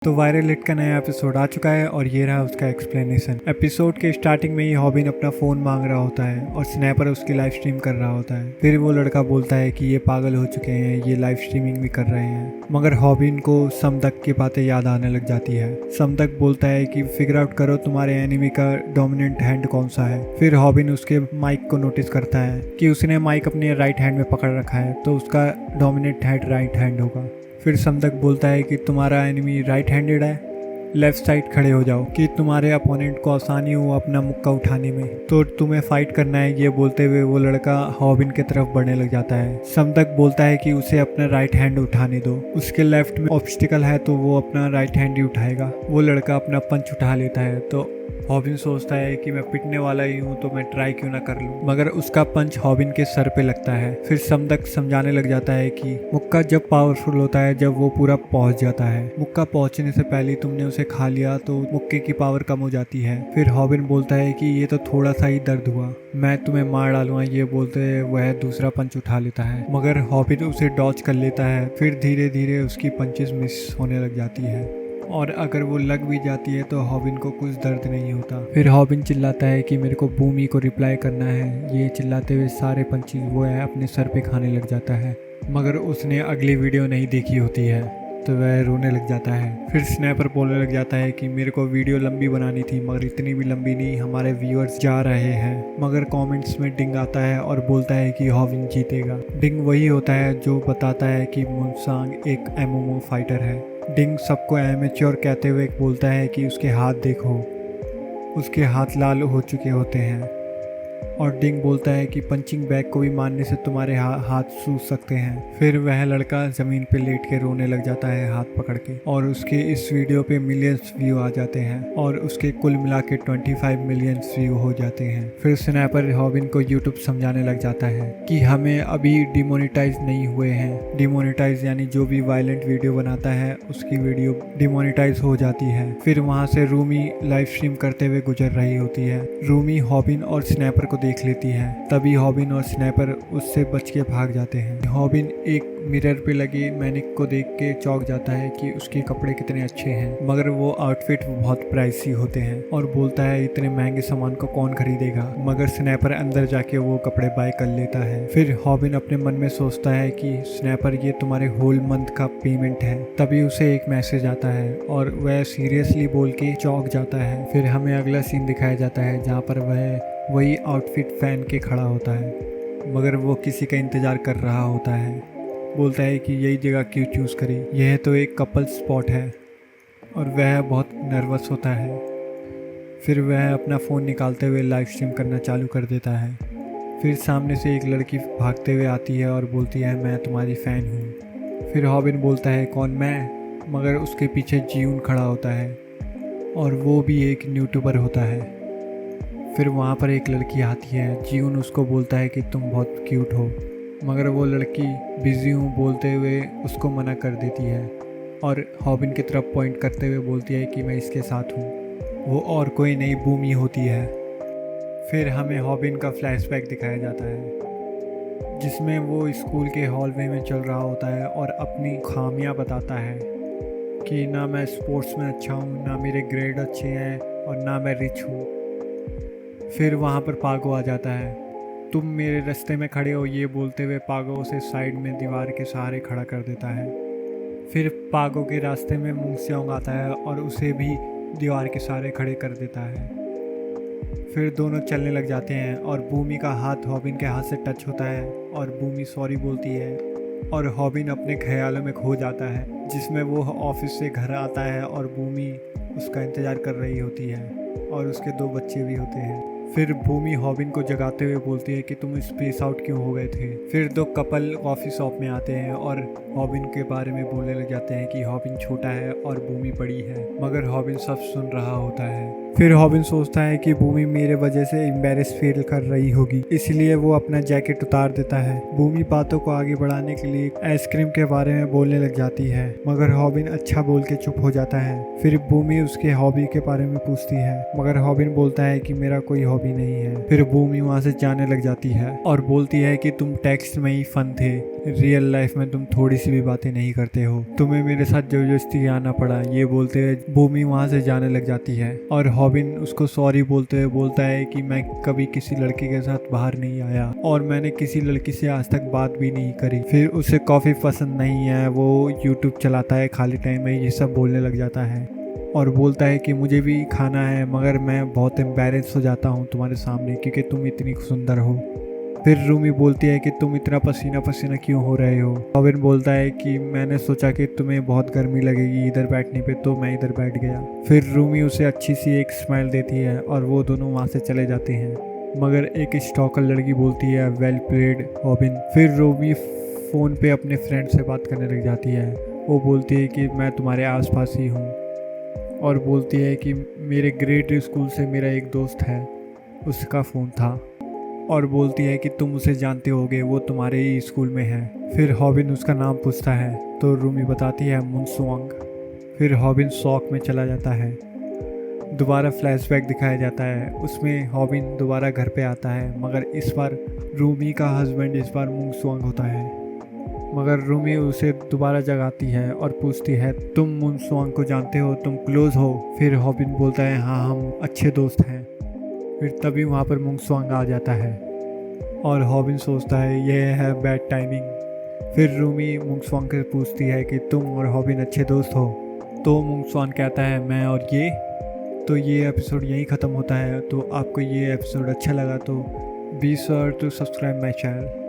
तो viral hit का नया एपिसोड आ चुका है और ये रहा उसका एक्सप्लेनेशन। एपिसोड के स्टार्टिंग में ही हॉबिन अपना फोन मांग रहा होता है और स्नैपर उसकी लाइव स्ट्रीम कर रहा होता है। फिर वो लड़का बोलता है कि ये पागल हो चुके हैं, ये लाइव स्ट्रीमिंग भी कर रहे हैं। मगर हॉबिन को समदक की बातें याद आने लग जाती है। समदक बोलता है कि फिगर आउट करो तुम्हारे एनिमी का डोमिनेंट हैंड कौन सा है। फिर हॉबिन उसके माइक को नोटिस करता है कि उसने माइक अपने राइट हैंड में पकड़ रखा है, तो उसका डोमिनेंट हैंड राइट हैंड होगा। फिर समदक बोलता है कि तुम्हारा एनिमी राइट हैंडेड है, लेफ्ट साइड खड़े हो जाओ कि तुम्हारे अपोनेंट को आसानी हो अपना मुक्का उठाने में, तो तुम्हें फाइट करना है। ये बोलते हुए वो लड़का हॉबिन की तरफ बढ़ने लग जाता है। समदक बोलता है कि उसे अपना राइट हैंड उठाने दो, उसके लेफ्ट में ऑब्स्टिकल है तो वो अपना राइट हैंड ही उठाएगा। वो लड़का अपना पंच उठा लेता है तो हॉबिन सोचता है कि मैं पिटने वाला ही हूँ तो मैं ट्राई क्यों ना कर लूँ, मगर उसका पंच हॉबिन के सर पे लगता है। फिर समदक समझाने लग जाता है कि मुक्का जब पावरफुल होता है जब वो पूरा पहुंच जाता है, मुक्का पहुंचने से पहले तुमने उसे खा लिया तो मुक्के की पावर कम हो जाती है। फिर हॉबिन बोलता है कि ये तो थोड़ा सा ही दर्द हुआ, मैं तुम्हें मार डालूंगा। ये बोलते हुए वह दूसरा पंच उठा लेता है, मगर हॉबिन उसे डॉच कर लेता है। फिर धीरे धीरे उसकी पंचेस मिस होने लग जाती है और अगर वो लग भी जाती है तो हॉबिन को कुछ दर्द नहीं होता। फिर हॉबिन चिल्लाता है कि मेरे को बूमी को रिप्लाई करना है। ये चिल्लाते हुए सारे पंचेस वो है अपने सर पे खाने लग जाता है, मगर उसने अगली वीडियो नहीं देखी होती है तो वह रोने लग जाता है। फिर स्नैपर बोलने लग जाता है कि मेरे को वीडियो लंबी बनानी थी मगर इतनी भी लंबी नहीं, हमारे व्यूअर्स जा रहे हैं। मगर कमेंट्स में डिंग आता है और बोलता है कि हॉबिन जीतेगा। डिंग वही होता है जो बताता है कि मुनसांग एक एमएमओ फाइटर है। डिंग सबको एमेच्योर कहते हुए बोलता है कि उसके हाथ देखो, उसके हाथ लाल हो चुके होते हैं। और डिंग बोलता है कि पंचिंग बैग को भी मारने से तुम्हारे हाथ सूज सकते हैं। फिर वह लड़का ज़मीन पे लेट के रोने लग जाता है हाथ पकड़ के, और उसके इस वीडियो पे मिलियंस व्यू आ जाते हैं और उसके कुल मिला के 25 मिलियंस व्यू हो जाते हैं। फिर स्नैपर हॉबिन को यूट्यूब समझाने लग जाता है कि हमें अभी डिमोनेटाइज नहीं हुए हैं। डिमोनेटाइज यानी जो भी वायलेंट वीडियो बनाता है उसकी वीडियो डिमोनेटाइज हो जाती है। फिर वहाँ से रूमी लाइव स्ट्रीम करते हुए गुजर रही होती है। रूमी हॉबिन और स्नैपर को देख लेती है, तभी हॉबिन और स्नैपर उससे बच के भाग जाते हैं। हॉबिन एक मिरर पे लगे मैनिक को देख के चौंक जाता है कि उसके कपड़े कितने अच्छे हैं, मगर वो आउटफिट बहुत प्राइसी होते हैं और बोलता है इतने महंगे सामान को कौन खरीदेगा। मगर स्नैपर अंदर जाके वो कपड़े बाय कर लेता है। फिर हॉबिन अपने मन में सोचता है कि स्नैपर ये तुम्हारे होल मंथ का पेमेंट है। तभी उसे एक मैसेज आता है और वह सीरियसली बोल के चौंक जाता है। फिर हमें अगला सीन दिखाया जाता है जहाँ पर वह वही आउटफिट पहन के खड़ा होता है, मगर वो किसी का इंतज़ार कर रहा होता है। बोलता है कि यही जगह क्यों चूज़ करी, यह तो एक कपल स्पॉट है, और वह बहुत नर्वस होता है। फिर वह अपना फ़ोन निकालते हुए लाइव स्ट्रीम करना चालू कर देता है। फिर सामने से एक लड़की भागते हुए आती है और बोलती है मैं तुम्हारी फ़ैन हूँ। फिर हॉबिन बोलता है कौन, मैं? मगर उसके पीछे जीउन खड़ा होता है और वो भी एक यूट्यूबर होता है। फिर वहाँ पर एक लड़की आती है। जीउन उसको बोलता है कि तुम बहुत क्यूट हो, मगर वो लड़की बिजी हूँ बोलते हुए उसको मना कर देती है और हॉबिन की तरफ पॉइंट करते हुए बोलती है कि मैं इसके साथ हूँ। वो और कोई नई बूमी होती है। फिर हमें हॉबिन का फ्लैशबैक दिखाया जाता है जिसमें वो स्कूल के हॉलवे में चल रहा होता है और अपनी खामियां बताता है कि ना मैं स्पोर्ट्स में अच्छा हूँ, ना मेरे ग्रेड अच्छे हैं और ना मैं रिच हूँ। फिर वहाँ पर पागो आ जाता है। तुम मेरे रास्ते में खड़े हो, ये बोलते हुए पागो उसे साइड में दीवार के सहारे खड़ा कर देता है। फिर पागो के रास्ते में मुंगस्योंग आता है और उसे भी दीवार के सहारे खड़े कर देता है। फिर दोनों चलने लग जाते हैं और बूमी का हाथ हॉबिन के हाथ से टच होता है और बूमी सॉरी बोलती है और हॉबिन अपने ख्यालों में खो जाता है, जिसमें वो ऑफिस से घर आता है और बूमी उसका इंतज़ार कर रही होती है और उसके 2 बच्चे भी होते हैं। फिर बूमी हॉबिन को जगाते हुए बोलती है कि तुम स्पेस आउट क्यों हो गए थे। फिर 2 कपल कॉफ़ी शॉप में आते हैं और हॉबिन के बारे में बोलने लग जाते हैं कि हॉबिन छोटा है और बूमी बड़ी है, मगर हॉबिन सब सुन रहा होता है। फिर हॉबिन सोचता है कि बूमी मेरे वजह से एम्बेरस फील कर रही होगी, इसलिए वो अपना जैकेट उतार देता है। बूमी बातों को आगे बढ़ाने के लिए आइसक्रीम के बारे में बोलने लग जाती है, मगर हॉबिन अच्छा बोल के चुप हो जाता है। फिर बूमी उसके हॉबी के बारे में पूछती है, मगर हॉबिन बोलता है कि मेरा कोई हॉबी हॉबी नहीं है। फिर बूमी वहाँ से जाने लग जाती है और बोलती है कि तुम टेक्स्ट में ही फन थे, रियल लाइफ में तुम थोड़ी सी भी बातें नहीं करते हो, तुम्हें मेरे साथ जबरदस्ती आना पड़ा। ये बोलते हुए बूमी वहाँ से जाने लग जाती है और हॉबिन उसको सॉरी बोलते हुए बोलता है कि मैं कभी किसी लड़के के साथ बाहर नहीं आया और मैंने किसी लड़की से आज तक बात भी नहीं करी। फिर उसे कॉफ़ी पसंद नहीं है, वो यूट्यूब चलाता है खाली टाइम में, ये सब बोलने लग जाता है और बोलता है कि मुझे भी खाना है मगर मैं बहुत एम्बैरेस हो जाता हूँ तुम्हारे सामने क्योंकि तुम इतनी सुंदर हो। फिर रूमी बोलती है कि तुम इतना पसीना पसीना क्यों हो रहे हो। रॉबिन बोलता है कि मैंने सोचा कि तुम्हें बहुत गर्मी लगेगी इधर बैठने पे, तो मैं इधर बैठ गया। फिर रूमी उसे अच्छी सी एक स्माइल देती है और वो दोनों वहाँ से चले जाते हैं। मगर एक स्टॉकर लड़की बोलती है वेल प्लेड रॉबिन। फिर रूमी फ़ोन पे अपने फ्रेंड से बात करने लग जाती है। वो बोलती है कि मैं तुम्हारे आसपास ही हूँ और बोलती है कि मेरे ग्रेड स्कूल से मेरा एक दोस्त है, उसका फ़ोन था, और बोलती है कि तुम उसे जानते होगे, वो तुम्हारे ही स्कूल में है। फिर हॉबिन उसका नाम पूछता है तो रूमी बताती है मुनसुआंग। फिर हॉबिन शॉक में चला जाता है। दोबारा फ्लैशबैक दिखाया जाता है, उसमें हॉबिन दोबारा घर पे आता है मगर इस बार रूमी का हस्बैंड इस बार मुनसुआंग होता है। मगर रूमी उसे दोबारा जगाती है और पूछती है तुम मुनसुआंग को जानते हो, तुम क्लोज हो। फिर हॉबिन बोलता है हाँ हम अच्छे दोस्त हैं। फिर तभी वहाँ पर मुनसुआंग आ जाता है और हॉबिन सोचता है यह है बैड टाइमिंग। फिर रूमी मुनसुआंग से पूछती है कि तुम और हॉबिन अच्छे दोस्त हो, तो मुनसुआंग कहता है मैं और ये। तो ये एपिसोड यहीं ख़त्म होता है। तो आपको ये एपिसोड अच्छा लगा तो be sure to subscribe my channel.